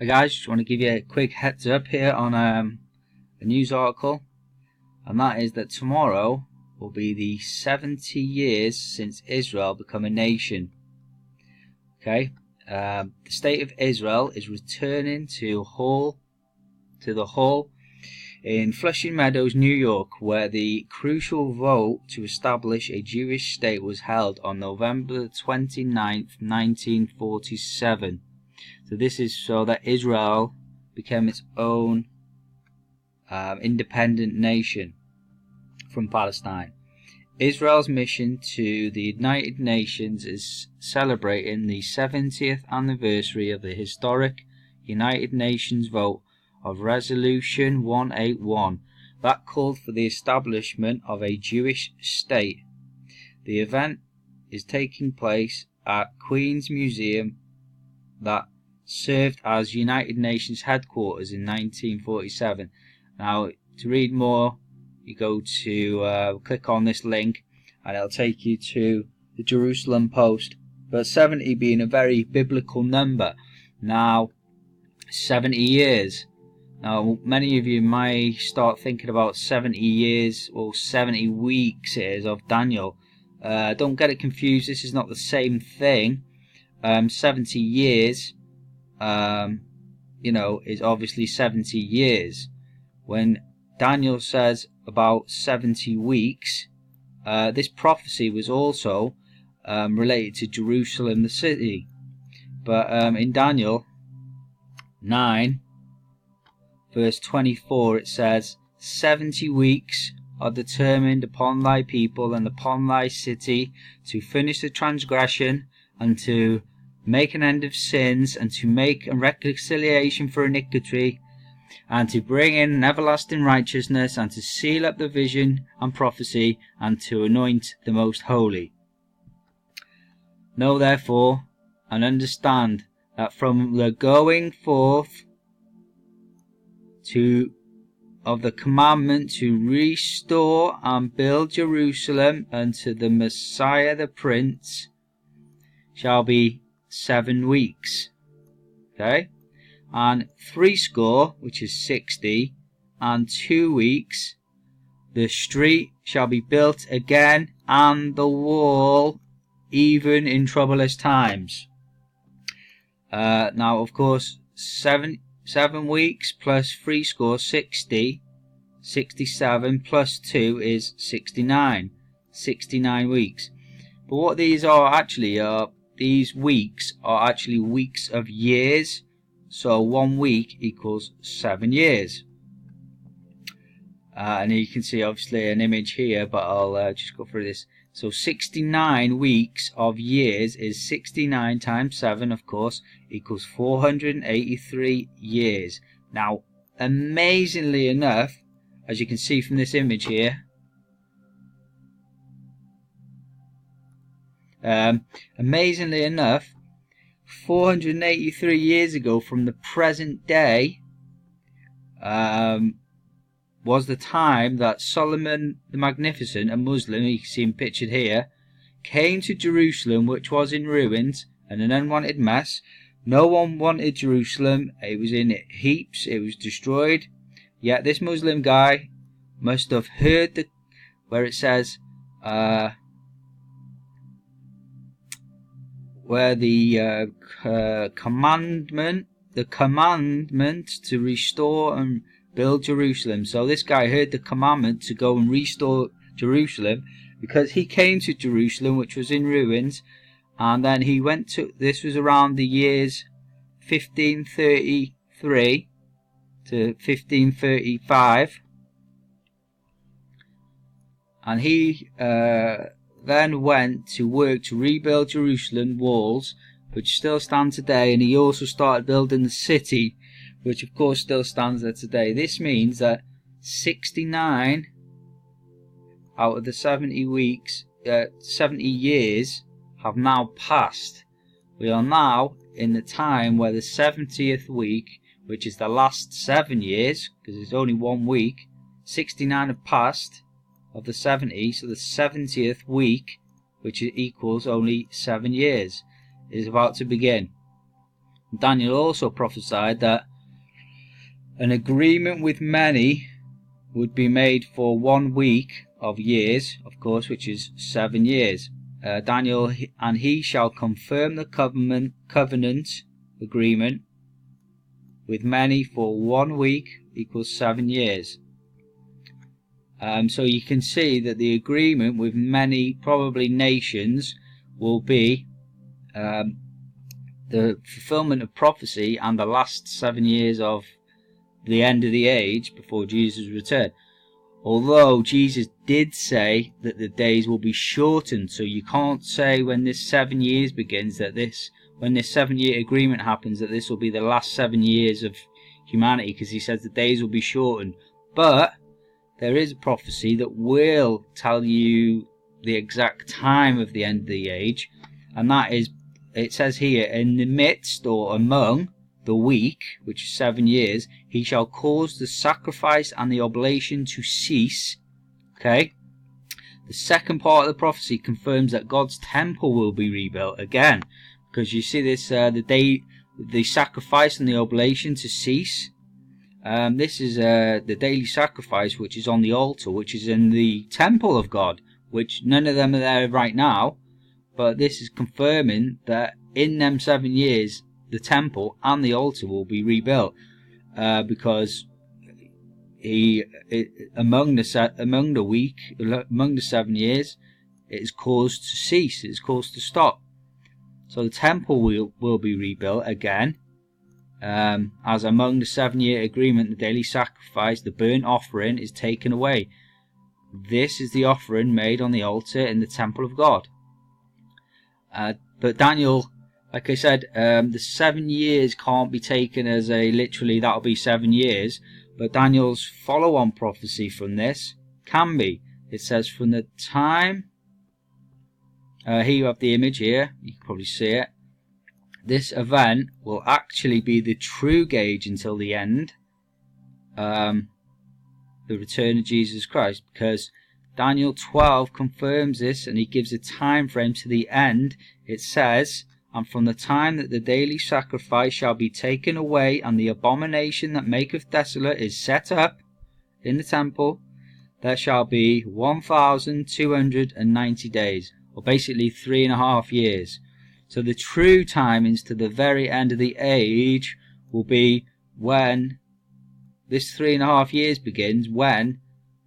Hi guys, just want to give you a quick heads up here on a news article, and that is that tomorrow will be the 70 years since Israel became a nation. Okay, the state of Israel is returning to the hall in Flushing Meadows, New York, where the crucial vote to establish a Jewish state was held on November 29th, 1947. So this is so that Israel became its own independent nation from Palestine. Israel's mission to the United Nations is celebrating the 70th anniversary of the historic United Nations vote of Resolution 181 that called for the establishment of a Jewish state. The event is taking place at Queen's Museum that served as United Nations headquarters in 1947. Now, to read more, you go to click on this link and it'll take you to the Jerusalem Post. But 70 being a very biblical number. Now, 70 years. Now, many of you might start thinking about 70 years or 70 weeks it is of Daniel. Don't get it confused, this is not the same thing. 70 years is obviously 70 years. When Daniel says about 70 weeks, this prophecy was also related to Jerusalem the city. But in Daniel 9 verse 24 it says, 70 weeks are determined upon thy people and upon thy city to finish the transgression and to make an end of sins, and to make a reconciliation for iniquity, and to bring in an everlasting righteousness, and to seal up the vision and prophecy, and to anoint the most holy. Know therefore and understand that from the going forth of the commandment to restore and build Jerusalem unto the Messiah the Prince shall be 7 weeks. Okay, and 80, which is 60, and 2 weeks the street shall be built again, and the wall, even in troublous times. Now, of course, 7 weeks plus 80, 60, 67 plus 2 is 69 weeks. But what these are actually these weeks are actually weeks of years. So 1 week equals 7 years. And you can see obviously an image here, but I'll just go through this. So 69 weeks of years is 69 times 7, of course, equals 483 years. Now, amazingly enough, as you can see from this image here, amazingly enough, 483 years ago from the present day was the time that Solomon the Magnificent, a Muslim, you can see him pictured here, came to Jerusalem, which was in ruins and an unwanted mess. No one wanted Jerusalem, it was in heaps, it was destroyed. Yet this Muslim guy must have heard where it says where the commandment to restore and build Jerusalem. So this guy heard the commandment to go and restore Jerusalem because he came to Jerusalem, which was in ruins, and then he went to, this was around the years 1533 to 1535, and he then went to work to rebuild Jerusalem walls, which still stand today, and he also started building the city, which of course still stands there today. This means that 69 out of the 70 years have now passed. We are now in the time where the 70th week, which is the last 7 years, because it's only 1 week, 69 have passed of the 70, so the 70th week, which equals only 7 years, is about to begin. Daniel also prophesied that an agreement with many would be made for 1 week of years, of course, which is 7 years. Daniel, and he shall confirm the covenant agreement with many for 1 week equals 7 years. So you can see that the agreement with many, probably nations, will be the fulfillment of prophecy and the last 7 years of the end of the age before Jesus' return. Although Jesus did say that the days will be shortened, so you can't say when this 7 years begins that when this 7-year agreement happens that this will be the last 7 years of humanity, because he says the days will be shortened. But there is a prophecy that will tell you the exact time of the end of the age, and that is, it says here, in the midst or among the week, which is 7 years, he shall cause the sacrifice and the oblation to cease. Okay, the second part of the prophecy confirms that God's temple will be rebuilt again, because you see this, the sacrifice and the oblation to cease. This is the daily sacrifice, which is on the altar, which is in the temple of God, which none of them are there right now, but this is confirming that in them 7 years the temple and the altar will be rebuilt, because among the 7 years it is caused to cease, it is caused to stop. So the temple will be rebuilt again, as among the 7-year agreement the daily sacrifice, the burnt offering, is taken away. This is the offering made on the altar in the temple of God. But Daniel, like I said, the 7 years can't be taken as a literally that'll be 7 years, but Daniel's follow-on prophecy from this can be. It says, from the time, here you have the image here, you can probably see it. This event will actually be the true gauge until the end, the return of Jesus Christ, because Daniel 12 confirms this, and he gives a time frame to the end. It says, and from the time that the daily sacrifice shall be taken away, and the abomination that maketh desolate is set up in the temple, there shall be 1,290 days, or basically 3.5 years. So the true timings to the very end of the age will be when this 3.5 years begins, when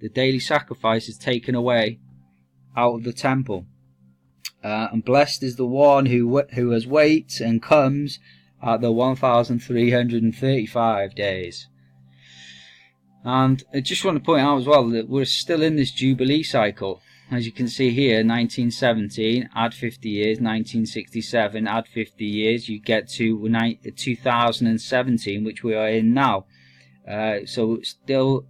the daily sacrifice is taken away out of the temple. And blessed is the one who has waits and comes at the 1,335 days. And I just want to point out as well that we're still in this Jubilee cycle. As you can see here, 1917, add 50 years, 1967, add 50 years, you get to 2017, which we are in now. So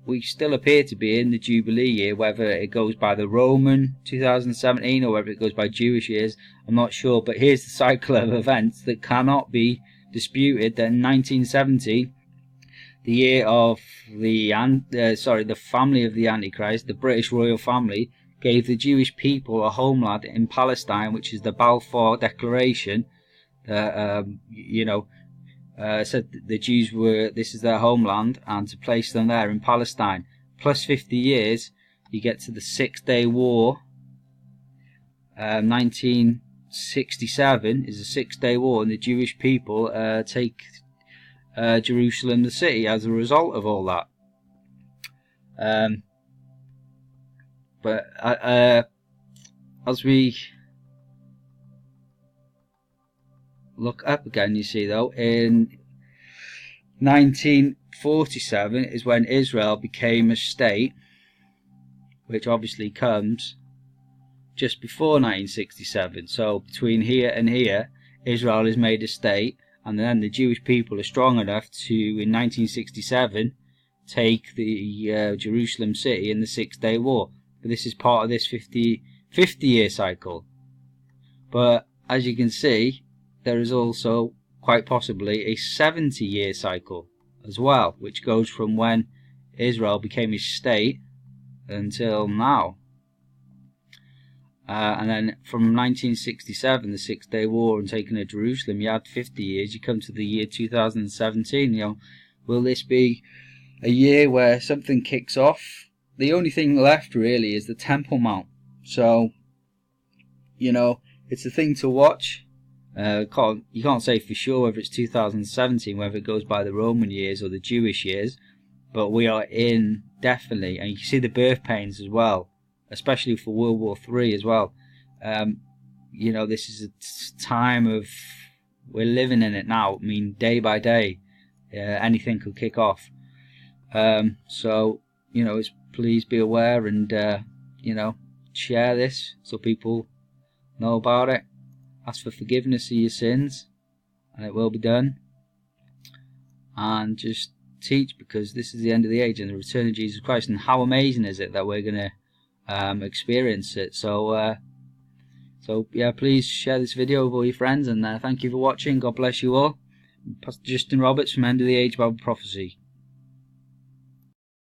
we still appear to be in the Jubilee year. Whether it goes by the Roman 2017 or whether it goes by Jewish years, I'm not sure. But here's the cycle of events that cannot be disputed. That in 1970, the year of the family of the Antichrist, the British royal family, gave the Jewish people a homeland in Palestine, which is the Balfour Declaration. Said the Jews this is their homeland, and to place them there in Palestine. Plus 50 years, you get to the 6-Day War. 1967 is a 6-day war, and the Jewish people take Jerusalem, the city, as a result of all that. But as we look up again, you see though, in 1947 is when Israel became a state, which obviously comes just before 1967. So between here and here, Israel is made a state, and then the Jewish people are strong enough to, in 1967, take the Jerusalem city in the 6-Day War. But this is part of this 50-year cycle. But as you can see, there is also quite possibly a 70-year cycle as well, which goes from when Israel became a state until now. And then from 1967, the Six-Day War and taking of Jerusalem, you had 50 years. You come to the year 2017. Will this be a year where something kicks off? The only thing left really is the Temple Mount. So, it's a thing to watch. You can't say for sure whether it's 2017, whether it goes by the Roman years or the Jewish years, but we are in, definitely, and you can see the birth pains as well, especially for World War III as well. This is a time of, we're living in it now. I mean, day by day, anything could kick off. Please be aware and, share this so people know about it. Ask for forgiveness of your sins, and it will be done. And just teach, because this is the end of the age and the return of Jesus Christ. And how amazing is it that we're going to experience it? So yeah, please share this video with all your friends, and thank you for watching. God bless you all. Pastor Justin Roberts from End of the Age Bible Prophecy.